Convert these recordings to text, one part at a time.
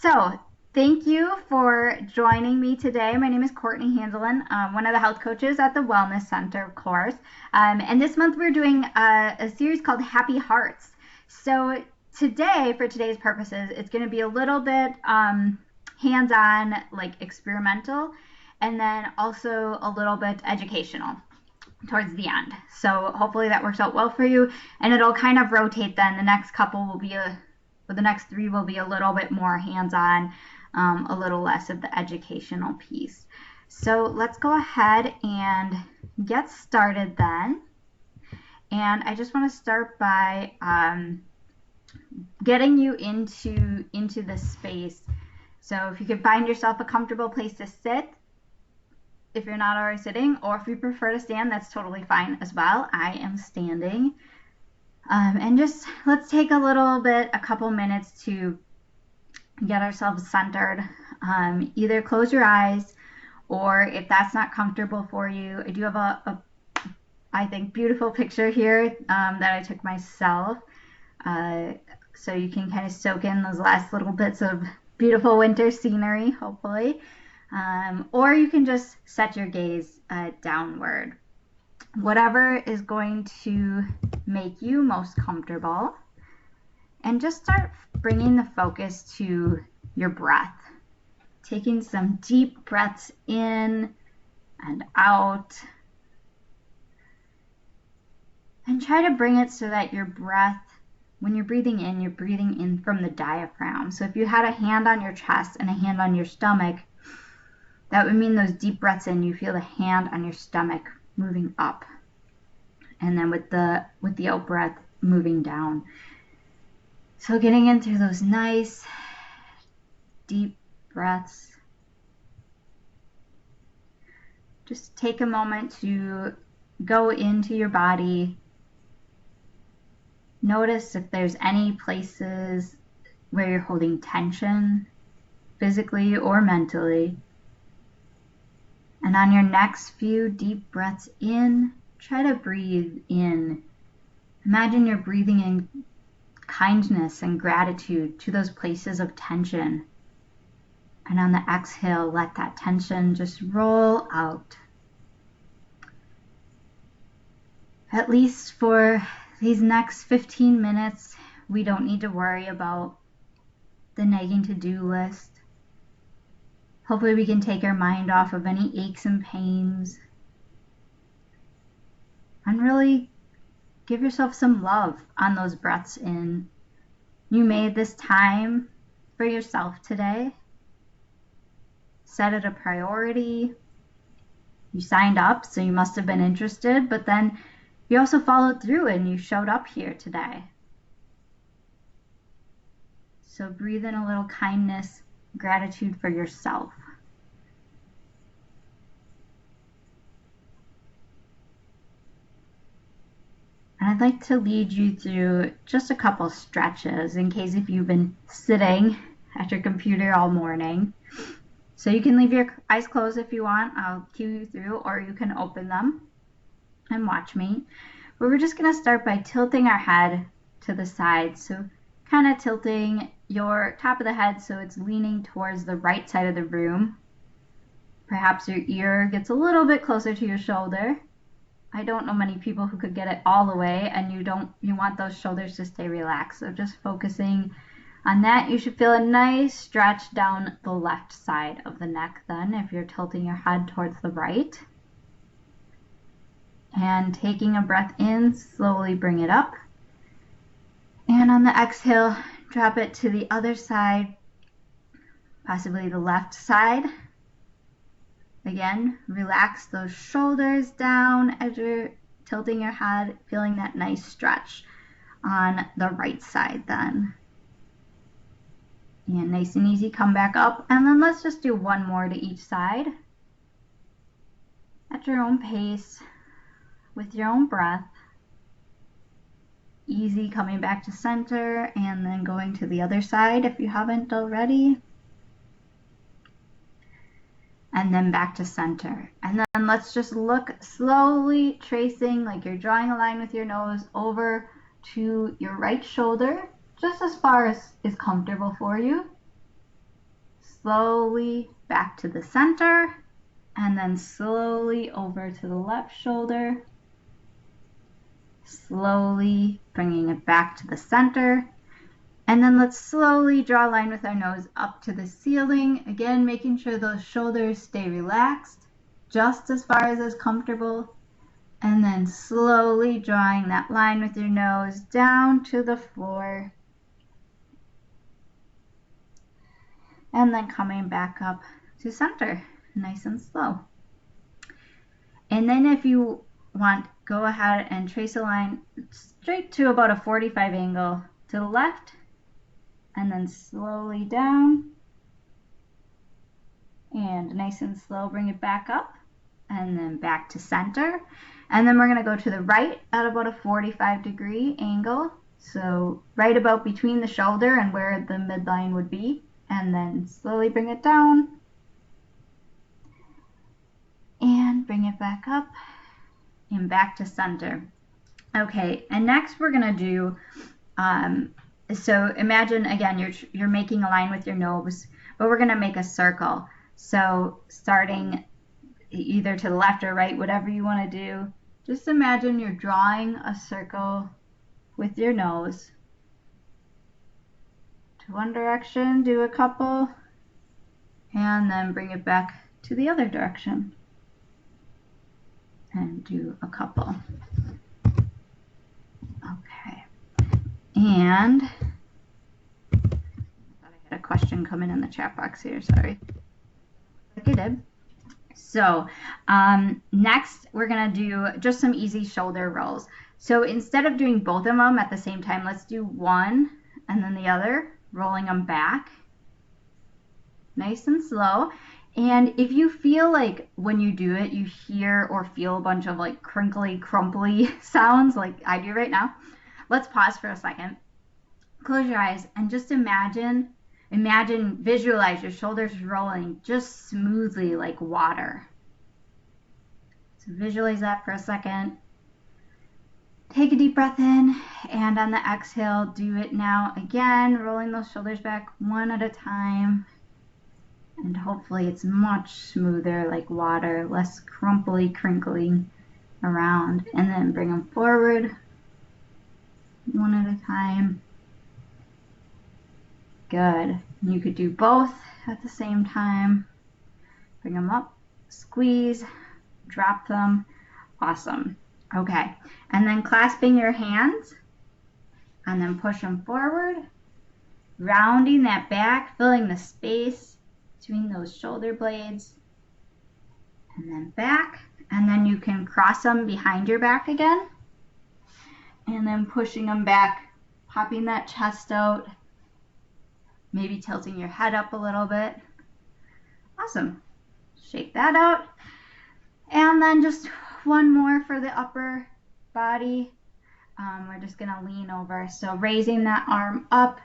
So, thank you for joining me today. My name is Courtney Handelin, one of the health coaches at the Wellness Center, of course. And this month we're doing a series called Happy Hearts. So, today, for today's purposes, it's going to be a little bit hands on, like experimental, and then also a little bit educational towards the end. So hopefully that works out well for you, and it'll kind of rotate then. The next three will be a little bit more hands-on, a little less of the educational piece. So let's go ahead and get started then. And I just want to start by getting you into this space. So if you could find yourself a comfortable place to sit, if you're not already sitting, or if you prefer to stand, that's totally fine as well. I am standing. And just let's take a couple minutes to get ourselves centered. Either close your eyes, or if that's not comfortable for you, I do have I think, beautiful picture here that I took myself. So you can kind of soak in those last little bits of beautiful winter scenery, hopefully. Or you can just set your gaze downward. Whatever is going to make you most comfortable. And just start bringing the focus to your breath. Taking some deep breaths in and out. And try to bring it so that your breath, when you're breathing in from the diaphragm. So if you had a hand on your chest and a hand on your stomach, that would mean those deep breaths in, you feel the hand on your stomach moving up. And then with the out breath, moving down. So getting in through those nice, deep breaths. Just take a moment to go into your body. Notice if there's any places where you're holding tension, physically or mentally. And on your next few deep breaths in, try to breathe in. Imagine you're breathing in kindness and gratitude to those places of tension. And on the exhale, let that tension just roll out. At least for these next 15 minutes, we don't need to worry about the nagging to-do list. Hopefully we can take our mind off of any aches and pains. And really give yourself some love on those breaths in. You made this time for yourself today. Set it a priority. You signed up, so you must have been interested, but then you also followed through and you showed up here today. So breathe in a little kindness, gratitude for yourself. And I'd like to lead you through just a couple stretches in case if you've been sitting at your computer all morning. So you can leave your eyes closed if you want. I'll cue you through, or you can open them and watch me. But we're just going to start by tilting our head to the side. So kind of tilting your top of the head so it's leaning towards the right side of the room. Perhaps your ear gets a little bit closer to your shoulder. I don't know many people who could get it all the way, and you want those shoulders to stay relaxed. So just focusing on that. You should feel a nice stretch down the left side of the neck then if you're tilting your head towards the right. And taking a breath in, slowly bring it up. And on the exhale, drop it to the other side, possibly the left side. Again, relax those shoulders down as you're tilting your head, feeling that nice stretch on the right side then. And nice and easy, come back up. And then let's just do one more to each side at your own pace, with your own breath. Easy coming back to center and then going to the other side if you haven't already. And then back to center. And then let's just look slowly, tracing like you're drawing a line with your nose over to your right shoulder, just as far as is comfortable for you. slowly back to the center, and then slowly over to the left shoulder. Slowly bringing it back to the center. And then let's slowly draw a line with our nose up to the ceiling. Again, making sure those shoulders stay relaxed, just as far as is comfortable. And then slowly drawing that line with your nose down to the floor. And then coming back up to center, nice and slow. And then if you want, go ahead and trace a line straight to about a 45 angle to the left, and then slowly down, and nice and slow bring it back up, and then back to center. And then we're going to go to the right at about a 45-degree angle, so right about between the shoulder and where the midline would be, and then slowly bring it down and bring it back up and back to center. Okay, and next we're going to do so imagine again you're making a line with your nose, but we're going to make a circle. So starting either to the left or right, whatever you want to do, just imagine you're drawing a circle with your nose. To one direction, do a couple, and then bring it back to the other direction and do a couple. Okay. And I thought I had a question coming in the chat box here, sorry. Like I did. So next we're going to do just some easy shoulder rolls. So instead of doing both of them at the same time, let's do one and then the other, rolling them back. Nice and slow. And if you feel like when you do it, you hear or feel a bunch of like crinkly, crumply sounds like I do right now, let's pause for a second. Close your eyes and just imagine, visualize your shoulders rolling just smoothly like water. So visualize that for a second. Take a deep breath in, and on the exhale, do it now again, rolling those shoulders back one at a time. And hopefully it's much smoother like water, less crumply, crinkling around. And then bring them forward one at a time. Good. You could do both at the same time. Bring them up, squeeze, drop them. Awesome. Okay. And then clasping your hands and then push them forward, rounding that back, filling the space between those shoulder blades, and then back. And then you can cross them behind your back again, and then pushing them back, popping that chest out, maybe tilting your head up a little bit. Awesome. Shake that out. And then just one more for the upper body. We're just going to lean over. So raising that arm up,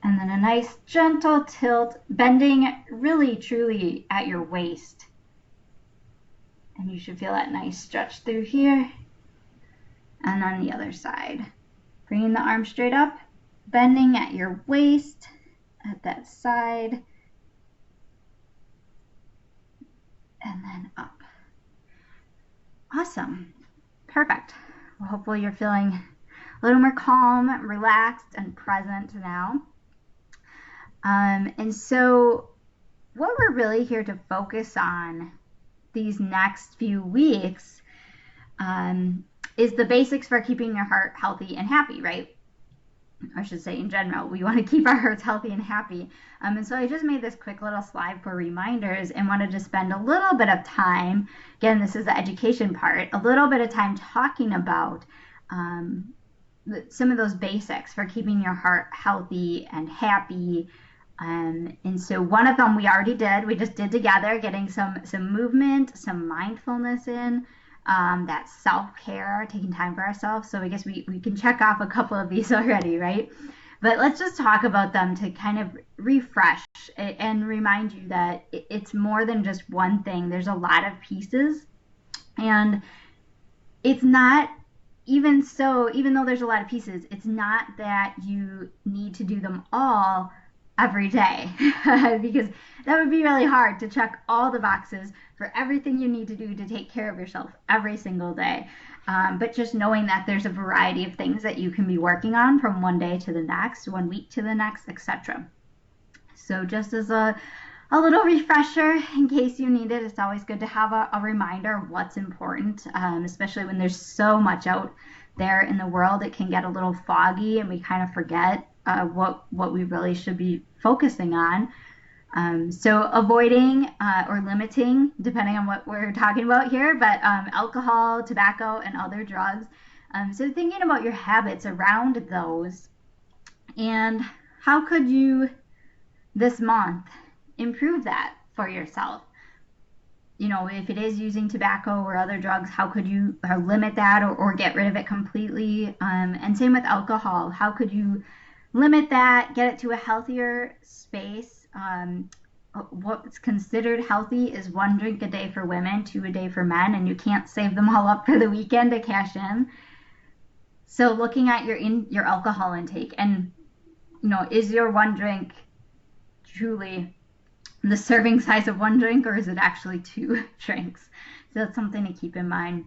and then a nice gentle tilt, bending really truly at your waist. And you should feel that nice stretch through here. And on the other side. Bringing the arm straight up, bending at your waist, at that side, and then up. Awesome. Perfect. Well, hopefully you're feeling a little more calm, relaxed, and present now. And so what we're really here to focus on these next few weeks is the basics for keeping your heart healthy and happy, right? I should say in general, we want to keep our hearts healthy and happy. And so I just made this quick little slide for reminders and wanted to spend a little bit of time, again, this is the education part, a little bit of time talking about some of those basics for keeping your heart healthy and happy. And so one of them we already did, we just did together, getting some movement, some mindfulness in, that self-care, taking time for ourselves. So I guess we can check off a couple of these already, right? But let's just talk about them to kind of refresh and remind you that it's more than just one thing. There's a lot of pieces, and it's not even so, even though there's a lot of pieces, it's not that you need to do them all every day because that would be really hard to check all the boxes for everything you need to do to take care of yourself every single day. But just knowing that there's a variety of things that you can be working on from one day to the next, one week to the next, etc. So just as a little refresher in case you need it, it's always good to have a reminder of what's important, especially when there's so much out there in the world. It can get a little foggy and we kind of forget what we really should be focusing on. So avoiding or limiting, depending on what we're talking about here, but alcohol, tobacco, and other drugs. So thinking about your habits around those and how could you this month improve that for yourself? If it is using tobacco or other drugs, how could you limit that or get rid of it completely? And same with alcohol. How could you limit that, get it to a healthier space? What's considered healthy is 1 drink a day for women, 2 a day for men, and you can't save them all up for the weekend to cash in. So looking at your alcohol intake and, is your 1 drink truly the serving size of 1 drink, or is it actually 2 drinks? So that's something to keep in mind.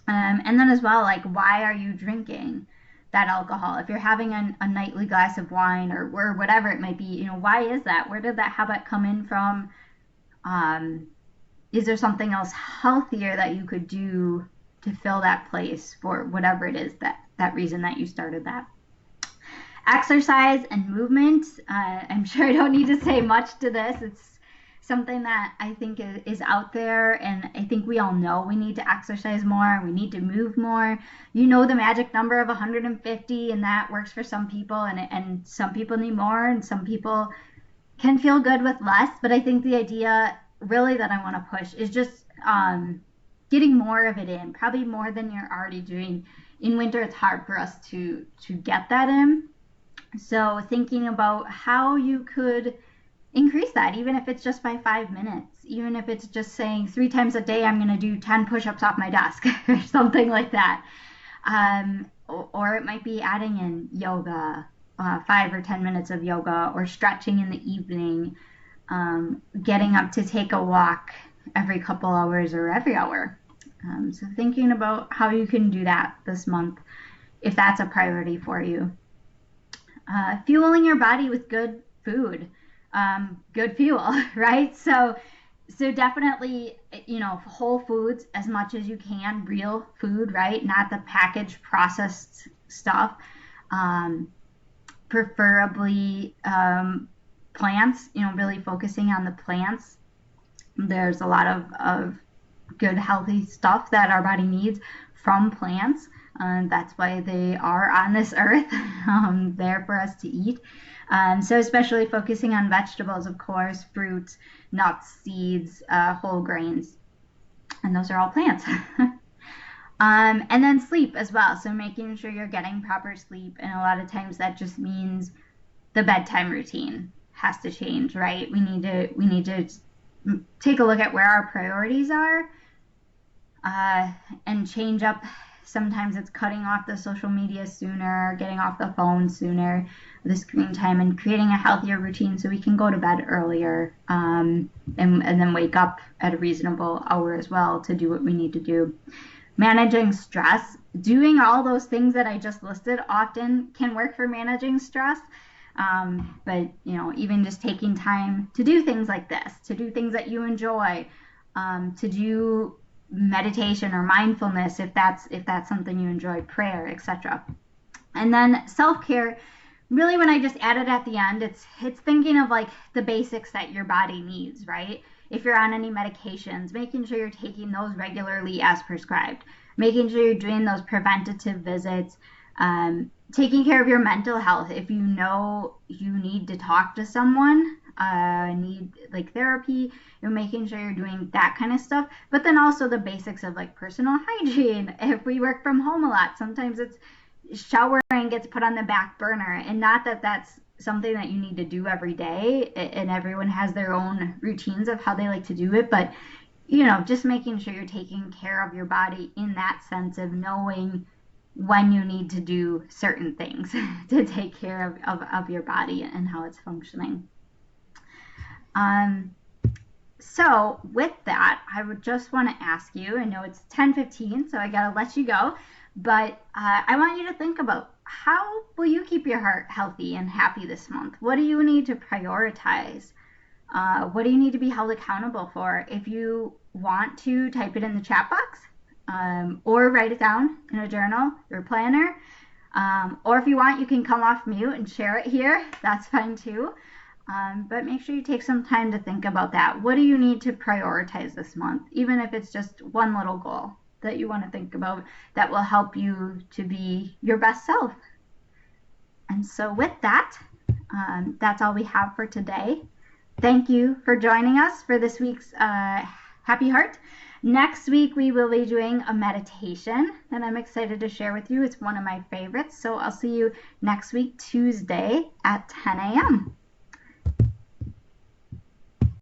And then as well, like, why are you drinking that alcohol? If you're having a nightly glass of wine or whatever it might be, why is that? Where did that habit come in from? Is there something else healthier that you could do to fill that place for whatever it is that reason that you started that? Exercise and movement. I'm sure I don't need to say much to this. It's something that I think is out there, and I think we all know we need to exercise more. We need to move more. The magic number of 150, and that works for some people, and some people need more, and some people can feel good with less. But I think the idea really that I want to push is just getting more of it in, probably more than you're already doing. In winter, it's hard for us to get that in. So thinking about how you could increase that, even if it's just by 5 minutes, even if it's just saying 3 times a day, I'm going to do 10 push-ups off my desk or something like that. Or it might be adding in yoga, 5 or 10 minutes of yoga, or stretching in the evening, getting up to take a walk every couple hours or every hour. So thinking about how you can do that this month, if that's a priority for you. Fueling your body with good food, good fuel, right? So definitely, whole foods as much as you can, real food, right? Not the packaged processed stuff. Preferably plants, really focusing on the plants. There's a lot of good healthy stuff that our body needs from plants. That's why they are on this earth, there for us to eat. So especially focusing on vegetables, of course, fruits, nuts, seeds, whole grains, and those are all plants. And then sleep as well. So making sure you're getting proper sleep, and a lot of times that just means the bedtime routine has to change, right? We need to take a look at where our priorities are, and change up. Sometimes it's cutting off the social media sooner, getting off the phone sooner, the screen time, and creating a healthier routine so we can go to bed earlier, and then wake up at a reasonable hour as well to do what we need to do. Managing stress, doing all those things that I just listed often can work for managing stress. But even just taking time to do things like this, to do things that you enjoy, to do meditation or mindfulness if that's something you enjoy, prayer, etc. And then self-care, really, when I just added at the end, it's thinking of like the basics that your body needs, right? If you're on any medications, making sure you're taking those regularly as prescribed, making sure you're doing those preventative visits, taking care of your mental health. If you know you need to talk to someone, need like therapy, you're making sure you're doing that kind of stuff. But then also the basics of like personal hygiene. If we work from home a lot, sometimes it's showering gets put on the back burner, and not that that's something that you need to do every day, and everyone has their own routines of how they like to do it, but just making sure you're taking care of your body in that sense of knowing when you need to do certain things to take care of your body and how it's functioning. So with that, I would just want to ask you, I know it's 10:15, so I got to let you go, but I want you to think about, how will you keep your heart healthy and happy this month? What do you need to prioritize? What do you need to be held accountable for? If you want to, type it in the chat box, or write it down in a journal or planner. Or if you want, you can come off mute and share it here. That's fine too. But make sure you take some time to think about that. What do you need to prioritize this month? Even if it's just one little goal that you want to think about that will help you to be your best self. And so with that, that's all we have for today. Thank you for joining us for this week's Happy Heart. Next week, we will be doing a meditation that I'm excited to share with you. It's one of my favorites. So I'll see you next week, Tuesday at 10 a.m.